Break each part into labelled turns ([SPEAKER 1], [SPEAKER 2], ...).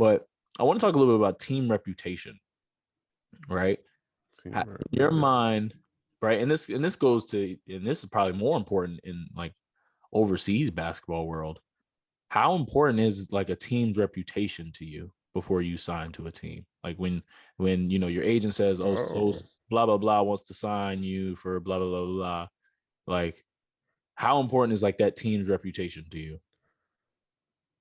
[SPEAKER 1] But I want to talk a little bit about team reputation, right? In your mind, right? And this goes to, and this is probably more important in like overseas basketball world. How important is like a team's reputation to you before you sign to a team? Like when your agent says, "Oh, so
[SPEAKER 2] Oh,
[SPEAKER 1] blah blah blah wants to sign you for blah blah blah blah," like how important is like that team's reputation to you?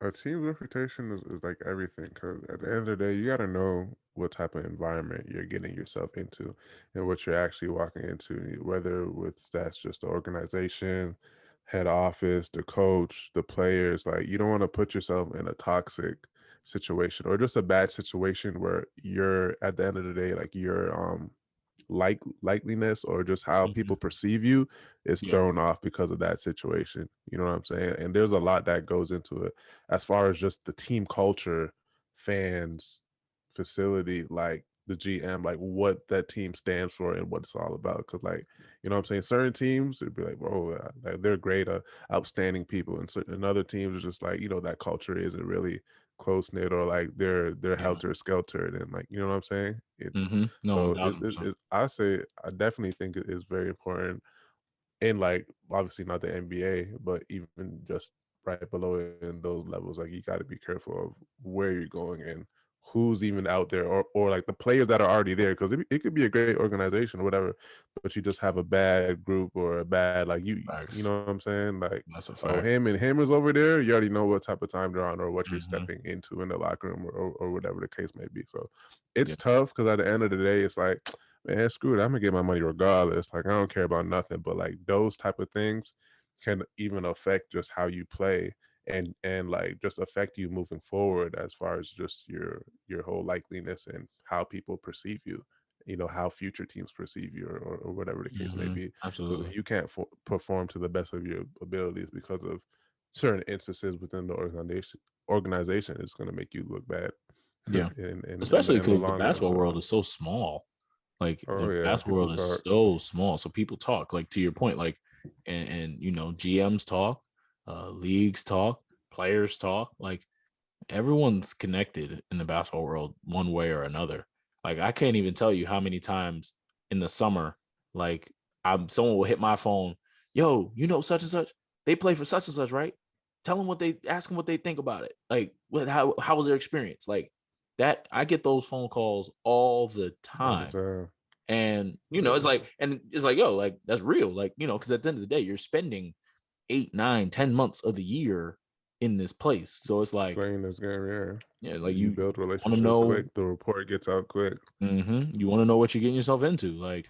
[SPEAKER 2] a team's reputation is like everything because at the end of the day, you got to know what type of environment you're getting yourself into and what you're actually walking into, whether that's just the organization, head office, the coach, the players. Like, you don't want to put yourself in a toxic situation or just a bad situation where you're at the end of the day, like likeliness or just how
[SPEAKER 1] Mhm.
[SPEAKER 2] people perceive you is
[SPEAKER 1] Yeah.
[SPEAKER 2] thrown off because of that situation. You know what I'm saying? And there's a lot that goes into it as far as just the team culture, fans, facility, like the GM, like what that team stands for and what it's all about. Cause like, you know what I'm saying? Certain teams would be like, bro, like they're great, outstanding people. And certain other teams are just like, that culture isn't really close knit or like they're
[SPEAKER 1] Yeah.
[SPEAKER 2] helter skelter and like, you know what I'm saying?
[SPEAKER 1] No,
[SPEAKER 2] So
[SPEAKER 1] 1,000%.
[SPEAKER 2] I say I definitely think it is very important in like obviously not the NBA, but even just right below it in those levels, like you got to be careful of where you're going and who's even out there or like the players that are already there because it could be a great organization or whatever, but you just have a bad group or a bad like you
[SPEAKER 1] Facts.
[SPEAKER 2] know what I'm saying? Like,
[SPEAKER 1] That's a
[SPEAKER 2] oh,
[SPEAKER 1] fact.
[SPEAKER 2] him is over there. You already know what type of time they're on or what you're
[SPEAKER 1] Mhm.
[SPEAKER 2] stepping into in the locker room or whatever the case may be. So
[SPEAKER 1] Yeah.
[SPEAKER 2] it's tough because at the end of the day, it's like man, screw it. I'm gonna get my money regardless. Like I don't care about nothing. But like those type of things can even affect just how you play and like just affect you moving forward as far as just your whole likeliness and how people perceive you. You know how future teams perceive you or whatever the case may
[SPEAKER 1] Mhm.
[SPEAKER 2] be. Because if
[SPEAKER 1] Absolutely.
[SPEAKER 2] you can't perform to the best of your abilities because of certain instances within the organization, it's going to make you look bad
[SPEAKER 1] Yeah.
[SPEAKER 2] in
[SPEAKER 1] Especially
[SPEAKER 2] in the
[SPEAKER 1] because the
[SPEAKER 2] long run.
[SPEAKER 1] basketball
[SPEAKER 2] So
[SPEAKER 1] world is so small. Like
[SPEAKER 2] oh
[SPEAKER 1] the
[SPEAKER 2] yeah,
[SPEAKER 1] basketball
[SPEAKER 2] people
[SPEAKER 1] world is
[SPEAKER 2] talk.
[SPEAKER 1] so small. So people talk. Like to your point, like and GMs talk, leagues talk, players talk. Like everyone's connected in the basketball world one way or another. Like I can't even tell you how many times in the summer, like someone will hit my phone, yo, such and such, they play for such and such, right? Tell them ask them what they think about it. Like how was their experience? Like that I get those phone calls all the
[SPEAKER 2] All the
[SPEAKER 1] time.
[SPEAKER 2] time.
[SPEAKER 1] And it's
[SPEAKER 2] Yeah.
[SPEAKER 1] like, and it's like, yo, like that's real. Like, because at the end of the day, you're spending 8, 9, 10 months of the year in this place. So it's like,
[SPEAKER 2] Playing this game, yeah.
[SPEAKER 1] yeah, like
[SPEAKER 2] You
[SPEAKER 1] you
[SPEAKER 2] build
[SPEAKER 1] want to
[SPEAKER 2] relationship
[SPEAKER 1] know,
[SPEAKER 2] quick. The report gets out quick.
[SPEAKER 1] you want to know what you're getting yourself into. Like,